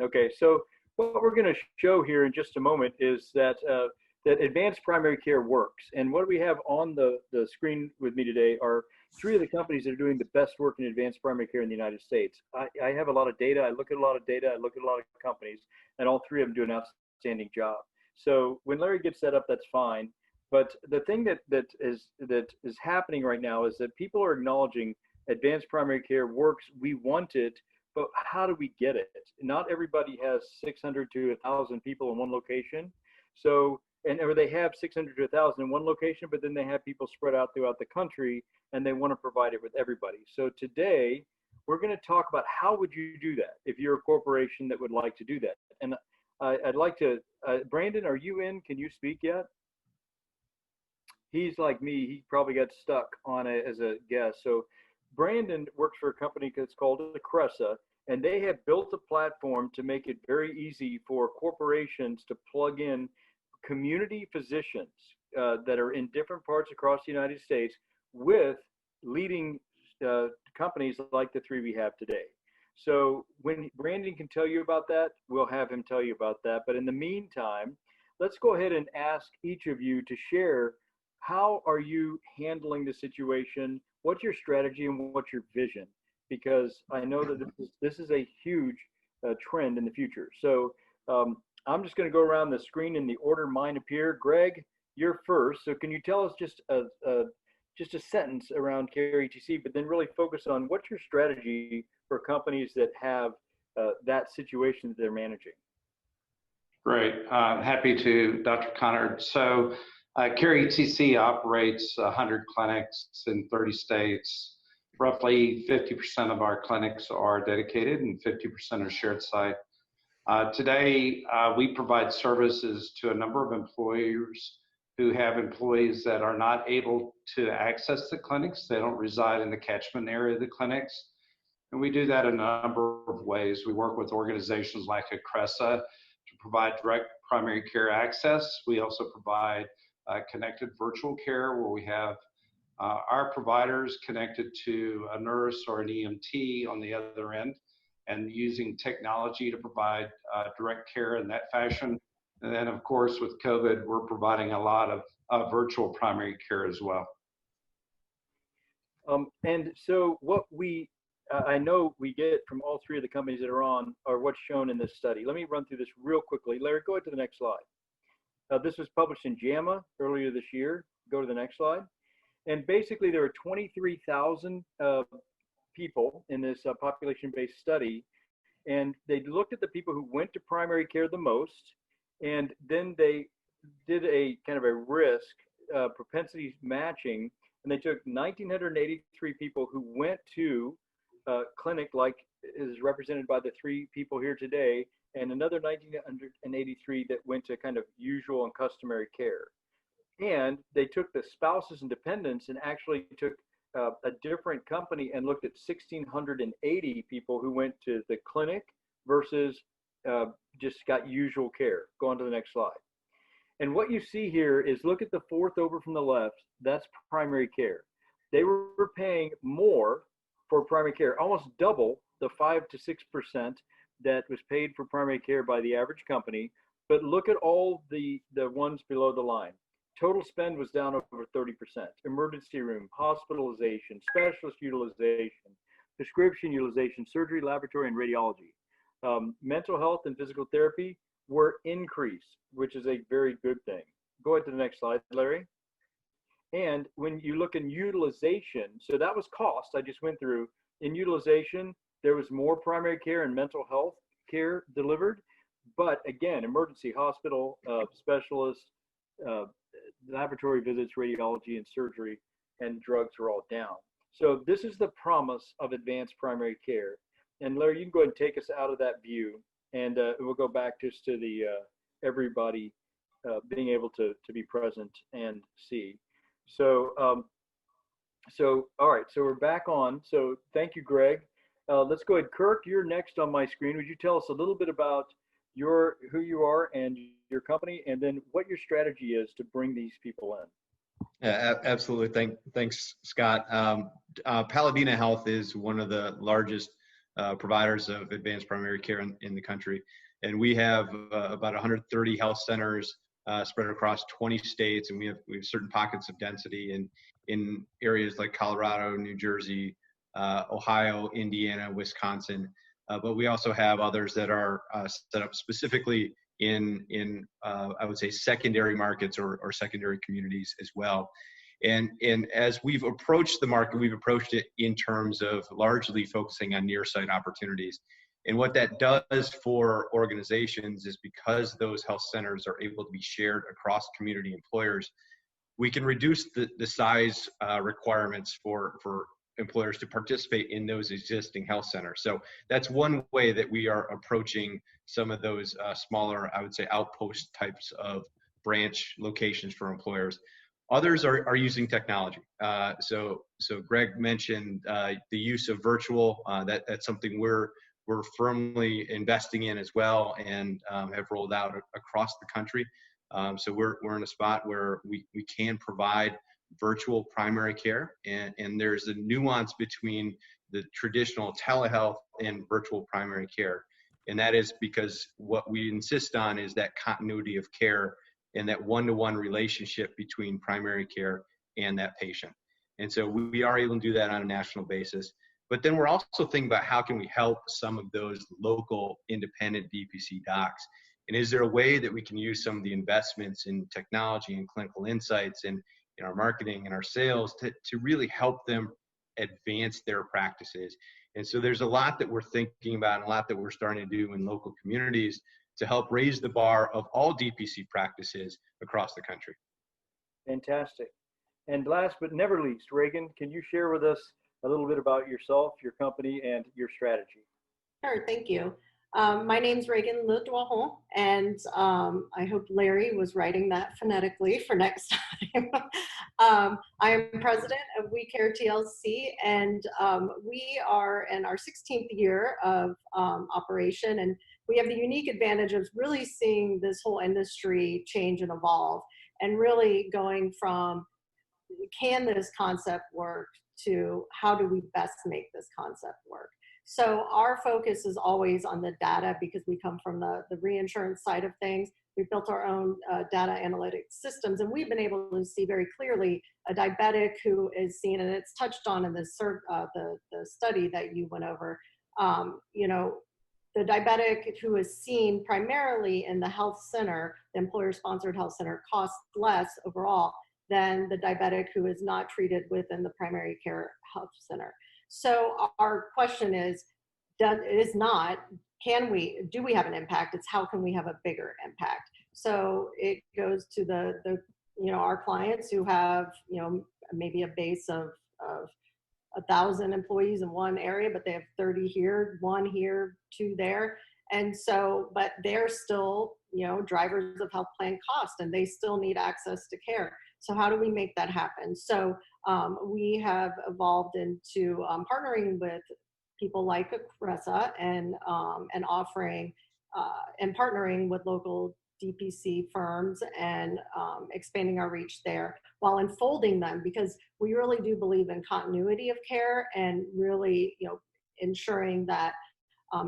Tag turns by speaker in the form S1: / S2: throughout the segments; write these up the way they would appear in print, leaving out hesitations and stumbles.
S1: Okay, so what we're going to show here in just a moment is that that advanced primary care works. And what we have on the screen with me today are three of the companies that are doing the best work in advanced primary care in the United States. I have a lot of data. I look at a lot of data. I look at a lot of companies, and all three of them do an outstanding job. So when Larry gets set up, that's fine. But the thing that is happening right now is that people are acknowledging advanced primary care works. We want it, but how do we get it? Not everybody has 600 to 1,000 people in one location. So, or they have 600 to 1,000 in one location, but then they have people spread out throughout the country and they want to provide it with everybody. So today, we're going to talk about how would you do that if you're a corporation that would like to do that. And I'd like to, Brandon, are you in? Can you speak yet? He's like me. He probably got stuck on it as a guest. So Brandon works for a company that's called Acressa, and they have built a platform to make it very easy for corporations to plug in community physicians that are in different parts across the United States with leading companies like the three we have today. So when Brandon can tell you about that, we'll have him tell you about that. But in the meantime, let's go ahead and ask each of you to share how are you handling the situation? What's your strategy and what's your vision? Because I know that this is a huge trend in the future. So I'm just going to go around the screen in the order mine appear. Greg, you're first. So can you tell us just a sentence around CareETC, but then really focus on what's your strategy for companies that have that situation that they're managing?
S2: Great. Happy to, Dr. Connard. So CareETC operates 100 clinics in 30 states. Roughly 50% of our clinics are dedicated and 50% are shared site. Today, we provide services to a number of employers who have employees that are not able to access the clinics. They don't reside in the catchment area of the clinics. And we do that in a number of ways. We work with organizations like Acressa to provide direct primary care access. We also provide connected virtual care where we have our providers connected to a nurse or an EMT on the other end and using technology to provide direct care in that fashion. And then, of course, with COVID, we're providing a lot of virtual primary care as well.
S1: And so what I know we get from all three of the companies that are on are what's shown in this study. Let me run through this real quickly. Larry, go ahead to the next slide. This was published in JAMA earlier this year. Go to the next slide. And basically, there are 23,000 people in this population-based study, and they looked at the people who went to primary care the most, and then they did a kind of a risk propensity matching, and they took 1,983 people who went to clinic like is represented by the three people here today, and another 1,983 that went to kind of usual and customary care. And they took the spouses and dependents and actually took a different company and looked at 1,680 people who went to the clinic versus just got usual care. Go on to the next slide. And what you see here is look at the fourth over from the left. That's primary care. They were paying more for primary care, almost double the 5 to 6% that was paid for primary care by the average company. But look at all the ones below the line. Total spend was down over 30%. Emergency room, hospitalization, specialist utilization, prescription utilization, surgery, laboratory, and radiology. Mental health and physical therapy were increased, which is a very good thing. Go ahead to the next slide, Larry. And when you look in utilization, so that was cost I just went through. In utilization, there was more primary care and mental health care delivered. But again, emergency hospital, specialist, laboratory visits, radiology, and surgery, and drugs are all down. So this is the promise of advanced primary care. And Larry, you can go ahead and take us out of that view, and we'll go back just to the everybody being able to be present and see. So, all right, so we're back on. So thank you, Greg. Let's go ahead. Kirk, you're next on my screen. Would you tell us a little bit about who you are and your company, and then what your strategy is to bring these people in?
S3: Yeah, absolutely. Thanks, Scott. Paladina Health is one of the largest providers of advanced primary care in the country. And we have about 130 health centers spread across 20 states, and we have certain pockets of density in areas like Colorado, New Jersey, Ohio, Indiana, Wisconsin. But we also have others that are set up specifically in I would say secondary markets or secondary communities as well. And as we've approached the market, we've approached it in terms of largely focusing on near site opportunities. And what that does for organizations is, because those health centers are able to be shared across community employers, we can reduce the size requirements for employers to participate in those existing health centers. So that's one way that we are approaching some of those smaller, I would say, outpost types of branch locations for employers. Others are using technology. So Greg mentioned the use of virtual. That's something we're firmly investing in as well, and have rolled out across the country. So we're in a spot where we can provide virtual primary care, and there's a nuance between the traditional telehealth and virtual primary care. And that is because what we insist on is that continuity of care and that one-to-one relationship between primary care and that patient. And so we are able to do that on a national basis. But then we're also thinking about how can we help some of those local independent DPC docs? And is there a way that we can use some of the investments in technology and clinical insights and in our marketing and our sales to really help them advance their practices? And so there's a lot that we're thinking about and a lot that we're starting to do in local communities to help raise the bar of all DPC practices across the country.
S1: Fantastic. And last but never least, Reagan, can you share with us a little bit about yourself, your company, and your strategy?
S4: Sure, thank you. My name's Reagan Le Doiron, and I hope Larry was writing that phonetically for next time. I am president of We Care TLC, and we are in our 16th year of operation, and we have the unique advantage of really seeing this whole industry change and evolve, and really going from, can this concept work, to how do we best make this concept work? So our focus is always on the data, because we come from the reinsurance side of things. We've built our own data analytics systems, and we've been able to see very clearly a diabetic who is seen, and it's touched on in this the study that you went over. You know, the diabetic who is seen primarily in the health center, the employer-sponsored health center, costs less overall than the diabetic who is not treated within the primary care health center. So our question is, do we have an impact? It's how can we have a bigger impact? So it goes to the our clients who have, maybe a base of 1,000 employees in one area, but they have 30 here, 1 here, 2 there. And so, but they're still, drivers of health plan cost, and they still need access to care. So how do we make that happen? So we have evolved into partnering with people like Cresa and offering and partnering with local DPC firms and expanding our reach there while unfolding them, because we really do believe in continuity of care and really, ensuring that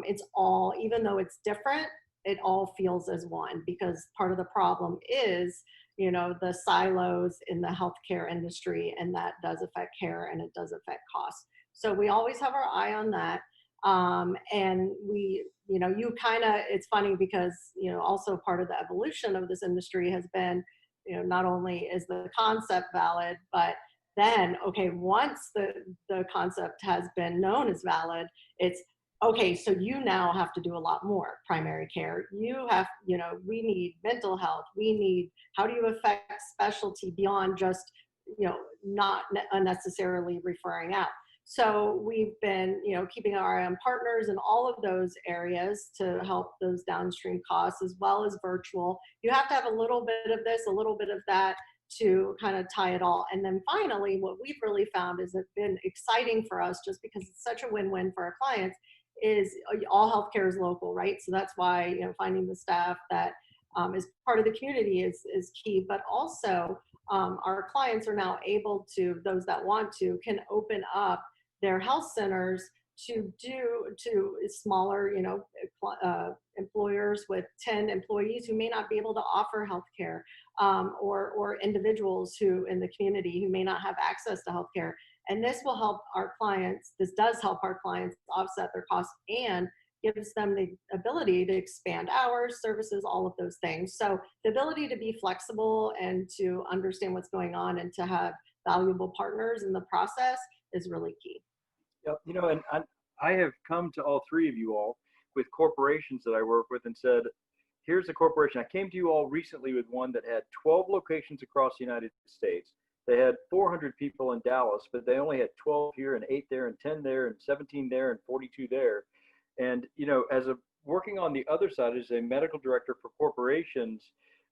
S4: it's all, even though it's different, it all feels as one, because part of the problem is, the silos in the healthcare industry, and that does affect care and it does affect costs. So we always have our eye on that. And we, it's funny because, also part of the evolution of this industry has been, not only is the concept valid, but then, okay, once the concept has been known as valid, it's, okay, so you now have to do a lot more primary care. You have, we need mental health. We need, how do you affect specialty beyond just, not unnecessarily referring out? So we've been, keeping our eye on partners in all of those areas to help those downstream costs, as well as virtual. You have to have a little bit of this, a little bit of that to kind of tie it all. And then finally, what we've really found is it's been exciting for us, just because it's such a win-win for our clients, is all healthcare is local, right? So that's why, finding the staff that is part of the community is key. But also our clients are now able to, those that want to, can open up their health centers to smaller, employers with 10 employees who may not be able to offer healthcare, or individuals who in the community who may not have access to healthcare. And this will help our clients. This does help our clients offset their costs and gives them the ability to expand hours, services, all of those things. So the ability to be flexible and to understand what's going on and to have valuable partners in the process is really key.
S1: Yep. And I have come to all three of you all with corporations that I work with and said, here's a corporation. I came to you all recently with one that had 12 locations across the United States. They had 400 people in Dallas, but they only had 12 here and 8 there and 10 there and 17 there and 42 there. And, as working on the other side as a medical director for corporations,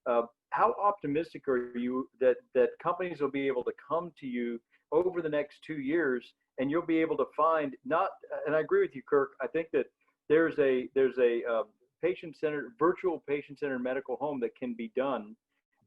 S1: how optimistic are you that companies will be able to come to you over the next 2 years and you'll be able to find and I agree with you, Kirk, I think that there's a patient-centered, virtual patient-centered medical home that can be done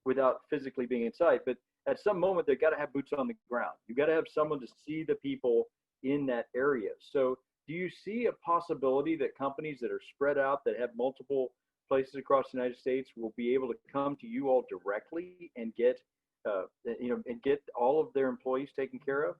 S1: without physically being inside. But at some moment, they've got to have boots on the ground. You've got to have someone to see the people in that area. So do you see a possibility that companies that are spread out, that have multiple places across the United States, will be able to come to you all directly and get, and get all of their employees taken care of?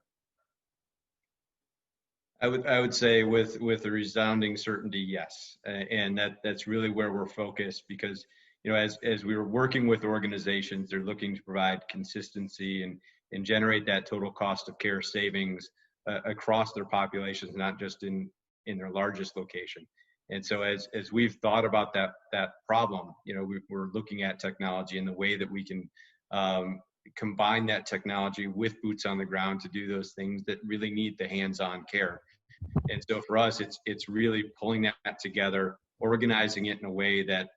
S3: I would say with a resounding certainty, yes. And that's really where we're focused, because, as we were working with organizations, they're looking to provide consistency and generate that total cost of care savings across their populations, not just in their largest location. And so as we've thought about that problem, we're looking at technology and the way that we can combine that technology with boots on the ground to do those things that really need the hands-on care. And so for us, it's really pulling that together, organizing it in a way that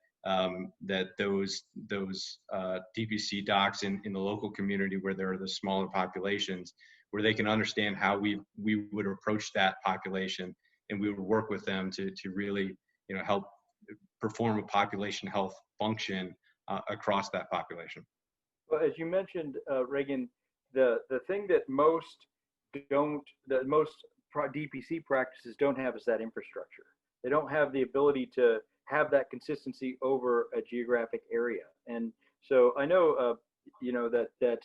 S3: those DPC docs in the local community where there are the smaller populations, where they can understand how we would approach that population, and we would work with them to really help perform a population health function across that population.
S1: Well, as you mentioned, Reagan, the thing that most DPC practices don't have is that infrastructure. They don't have the ability to have that consistency over a geographic area. And so I know, that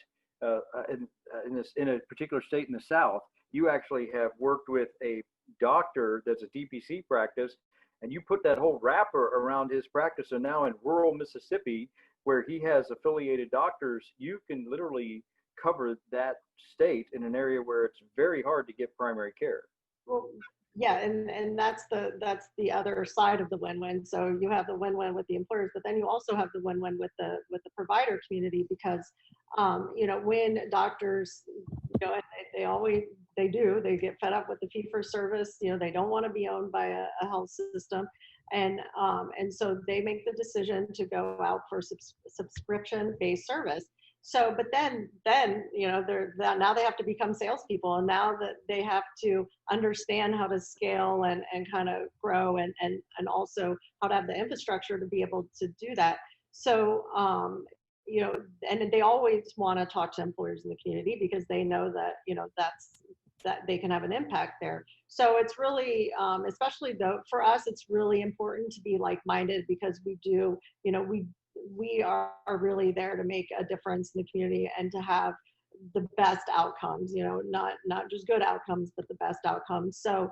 S1: in a particular state in the South, you actually have worked with a doctor that's a DPC practice, and you put that whole wrapper around his practice. So now in rural Mississippi, where he has affiliated doctors, you can literally cover that state in an area where it's very hard to get primary care.
S4: Well, yeah, and that's the other side of the win-win. So you have the win-win with the employers, but then you also have the win-win with the provider community, because when doctors, they get fed up with the fee-for-service. They don't want to be owned by a health system, and so they make the decision to go out for subscription-based service. So, but then now they have to become salespeople, and now that they have to understand how to scale and kind of grow and also how to have the infrastructure to be able to do that. So, and they always want to talk to employers in the community, because they know that, that they can have an impact there. So it's really, especially though for us, it's really important to be like-minded, because we do, we are really there to make a difference in the community and to have the best outcomes, not just good outcomes, but the best outcomes. So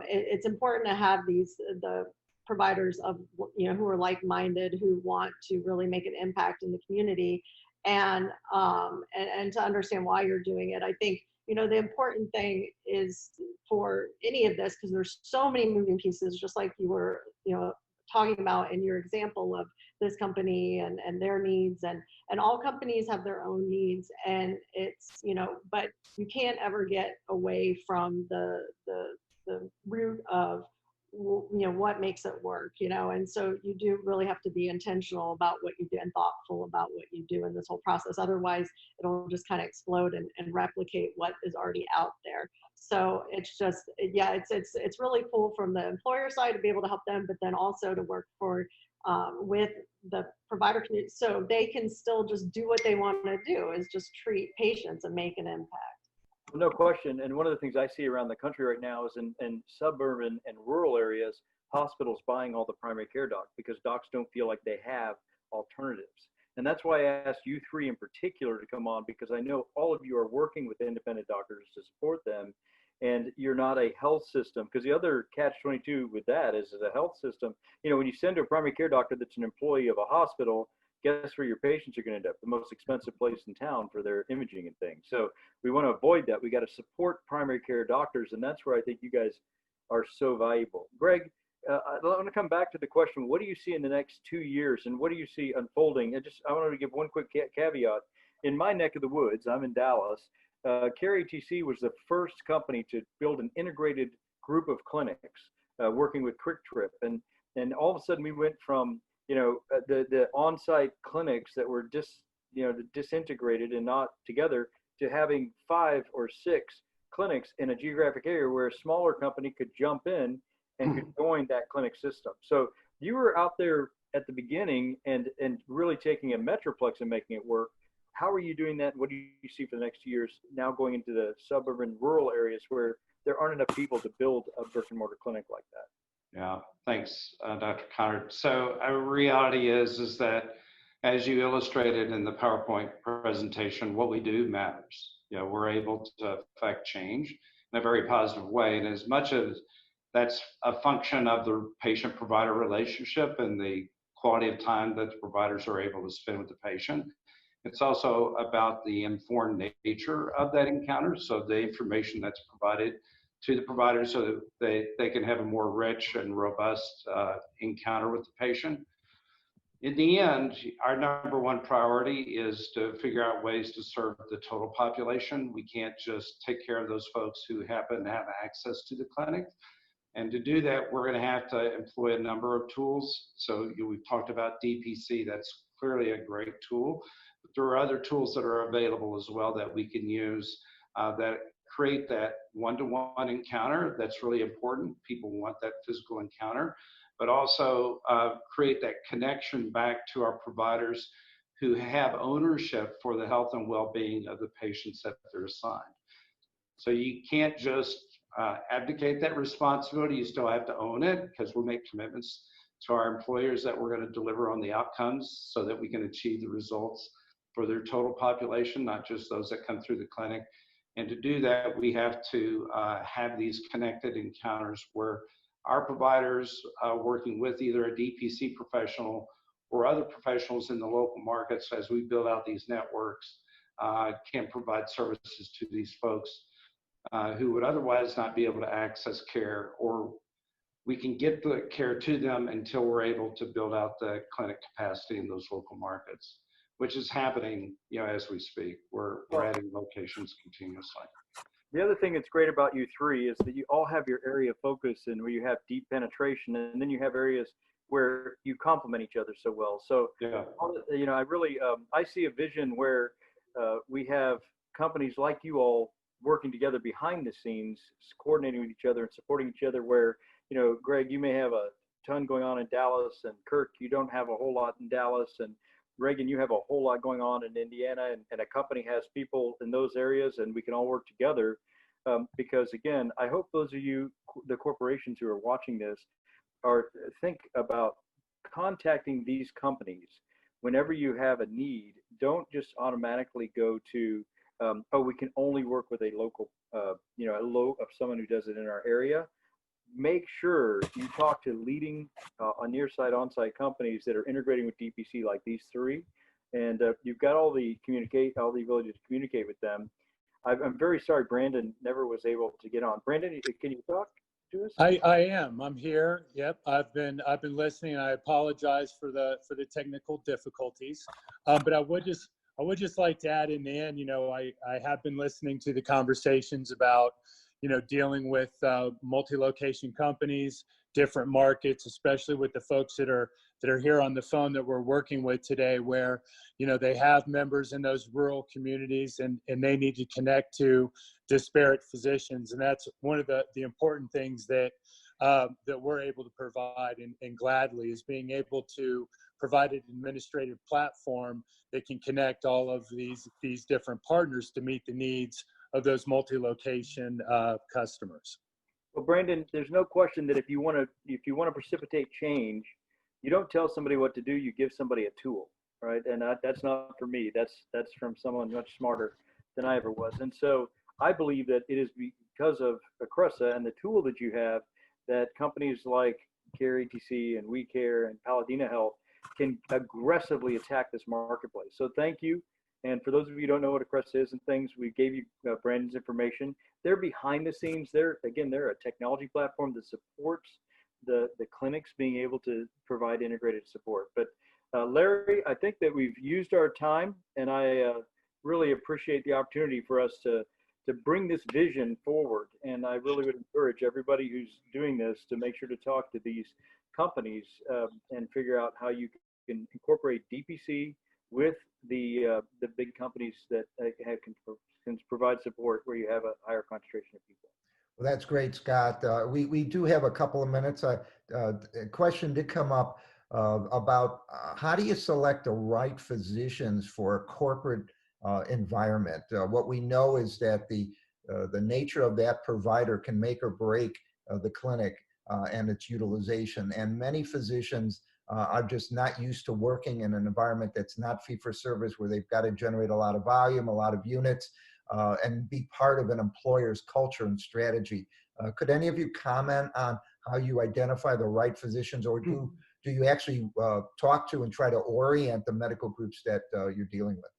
S4: it's important to have the providers of, who are like-minded, who want to really make an impact in the community, and to understand why you're doing it. I think, the important thing is for any of this, because there's so many moving pieces, just like you were, talking about in your example of this company and their needs, and all companies have their own needs, and it's, but you can't ever get away from the root of, what makes it work, and so you do really have to be intentional about what you do and thoughtful about what you do in this whole process. Otherwise, it'll just kind of explode and replicate what is already out there. So it's just, it's really cool from the employer side to be able to help them, but then also to work with the provider community, so they can still just do what they want to do, is just treat patients and make an impact.
S1: No question. And one of the things I see around the country right now is in suburban and rural areas, hospitals buying all the primary care docs because docs don't feel like they have alternatives. And that's why I asked you three in particular to come on, because I know all of you are working with independent doctors to support them. And you're not a health system, because the other catch-22 with that is, as a health system, you know, when you send to a primary care doctor that's an employee of a hospital, guess where your patients are going to end up? The most expensive place in town for their imaging and things. So we want to avoid that. We got to support primary care doctors, and that's where I think you guys are so valuable. Greg, I want to come back to the question: what do you see in the next 2 years, and what do you see unfolding? And just I wanted to give one quick caveat. In my neck of the woods, I'm in Dallas. CareATC was the first company to build an integrated group of clinics working with QuickTrip, and all of a sudden we went from the on-site clinics that were disintegrated and not together to having 5 or 6 clinics in a geographic area where a smaller company could jump in and could join that clinic system. So you were out there at the beginning and really taking a metroplex and making it work. How are you doing that? What do you see for the next 2 years now going into the suburban rural areas where there aren't enough people to build a brick and mortar clinic like that?
S2: Yeah, thanks, Dr. Conard. So a reality is that, as you illustrated in the PowerPoint presentation, what we do matters. You know, we're able to affect change in a very positive way. And as much as that's a function of the patient-provider relationship and the quality of time that the providers are able to spend with the patient, it's also about the informed nature of that encounter. So the information that's provided to the providers so that they can have a more rich and robust encounter with the patient. In the end, our number one priority is to figure out ways to serve the total population. We can't just take care of those folks who happen to have access to the clinic. And to do that, we're going to have to employ a number of tools. So we've talked about DPC. That's clearly a great tool. But there are other tools that are available as well that we can use that create that one-to-one encounter. That's really important. People want that physical encounter, but also create that connection back to our providers who have ownership for the health and well-being of the patients that they're assigned. So you can't just abdicate that responsibility. You still have to own it, because we'll make commitments to our employers that we're going to deliver on the outcomes so that we can achieve the results for their total population, not just those that come through the clinic. And to do that, we have to have these connected encounters where our providers working with either a DPC professional or other professionals in the local markets as we build out these networks can provide services to these folks who would otherwise not be able to access care, or we can get the care to them until we're able to build out the clinic capacity in those local markets, which is happening, as we speak. We're adding locations continuously.
S1: The other thing that's great about you three is that you all have your area of focus and where you have deep penetration, and then you have areas where you complement each other so well. So,
S2: yeah.
S1: I really, I see a vision where we have companies like you all working together behind the scenes, coordinating with each other and supporting each other, where, Greg, you may have a ton going on in Dallas, and Kirk, you don't have a whole lot in Dallas, and Reagan, you have a whole lot going on in Indiana, and a company has people in those areas, and we can all work together. Because again, I hope those of you, the corporations who are watching this, think about contacting these companies whenever you have a need. Don't just automatically go to, we can only work with a local, of someone who does it in our area. Make sure you talk to leading near-site, on-site companies that are integrating with DPC like these three, and you've got all the ability to communicate with them. I'm very sorry Brandon never was able to get on. Brandon, can you talk to us?
S5: I am. I'm here. Yep. I've been listening. I apologize for the technical difficulties, but I would just like to add in the end. I have been listening to the conversations about dealing with multi-location companies, different markets, especially with the folks that are here on the phone that we're working with today, where they have members in those rural communities and they need to connect to disparate physicians, and that's one of the important things that we're able to provide and gladly is being able to provide an administrative platform that can connect all of these different partners to meet the needs those multi-location customers.
S1: Well, Brandon, there's no question that if you want to precipitate change, you don't tell somebody what to do. You give somebody a tool, right? And that's not for me. That's from someone much smarter than I ever was. And so I believe that it is because of Cressa and the tool that you have that companies like Care ETC and WeCare and Paladina Health can aggressively attack this marketplace. So thank you. And for those of you who don't know what a Cressa is and things, we gave you Brandon's information. They're behind the scenes. They're a technology platform that supports the clinics being able to provide integrated support. But Larry, I think that we've used our time, and I really appreciate the opportunity for us to bring this vision forward. And I really would encourage everybody who's doing this to make sure to talk to these companies and figure out how you can incorporate DPC with the big companies that can provide support where you have a higher concentration of people.
S6: Well, that's great, Scott. We do have a couple of minutes. A question did come up about how do you select the right physicians for a corporate environment? What we know is that the nature of that provider can make or break the clinic and its utilization. And many physicians are just not used to working in an environment that's not fee for service, where they've got to generate a lot of volume, a lot of units, and be part of an employer's culture and strategy. Could any of you comment on how you identify the right physicians, or do you actually talk to and try to orient the medical groups that you're dealing with?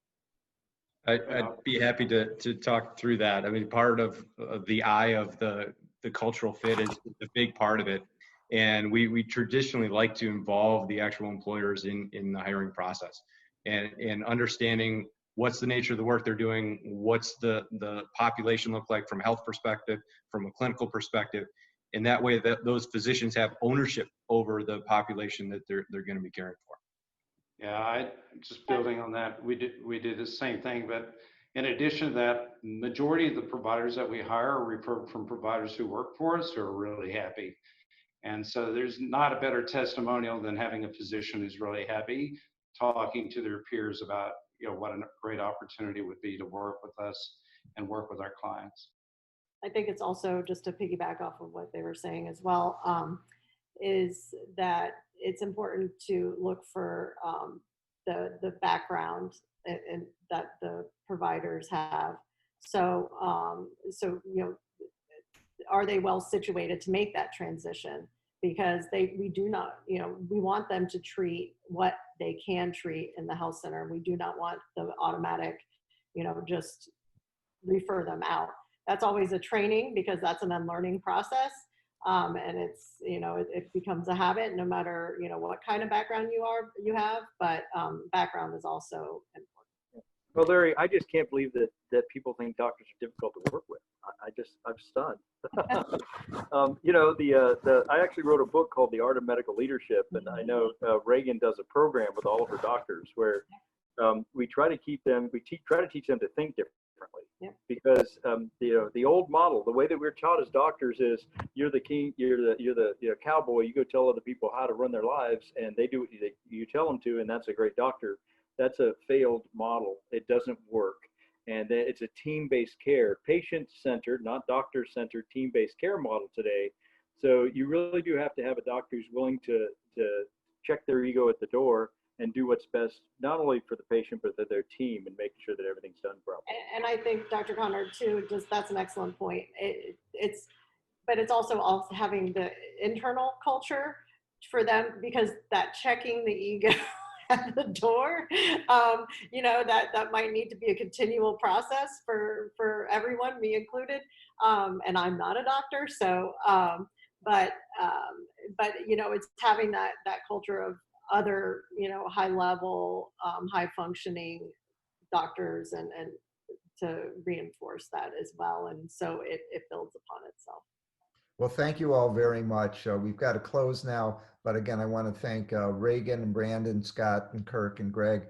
S3: I'd be happy to talk through that. I mean, part of the eye of the cultural fit is a big part of it. And we traditionally like to involve the actual employers in the hiring process and understanding what's the nature of the work they're doing, what's the population look like from a health perspective, from a clinical perspective. And that way that those physicians have ownership over the population that they're going to be caring for.
S2: Yeah, just building on that, we did the same thing, but in addition to that, majority of the providers that we hire are referred from providers who work for us who are really happy. And so there's not a better testimonial than having a physician who's really happy, talking to their peers about, what a great opportunity would be to work with us and work with our clients.
S4: I think it's also, just to piggyback off of what they were saying as well, is that it's important to look for the background and that the providers have. So, are they well situated to make that transition? Because we do not, we want them to treat what they can treat in the health center. We do not want the automatic, just refer them out. That's always a training, because that's an unlearning process. And it's, it becomes a habit no matter, what kind of background you have, but background is also important.
S1: Well, Larry, I just can't believe that people think doctors are difficult to work with. I'm stunned. I actually wrote a book called The Art of Medical Leadership, and I know Reagan does a program with all of her doctors where we try to teach them to think differently. Yeah. Because the old model, the way that we're taught as doctors is you're the king, you're the cowboy. You go tell other people how to run their lives, and they do what you tell them to, and that's a great doctor. That's a failed model. It doesn't work. And it's a team-based care, patient-centered, not doctor-centered, team-based care model today. So you really do have to have a doctor who's willing to check their ego at the door and do what's best, not only for the patient, but for their team, and making sure that everything's done properly.
S4: And I think Dr. Conard too, that's an excellent point. But it's also having the internal culture for them, because that checking the ego at the door, that might need to be a continual process for everyone, me included. And I'm not a doctor, so, but it's having that culture of other, high level, high functioning doctors and to reinforce that as well. And so it builds upon itself.
S6: Well, thank you all very much. We've got to close now, but again, I want to thank Reagan and Brandon, Scott and Kirk and Greg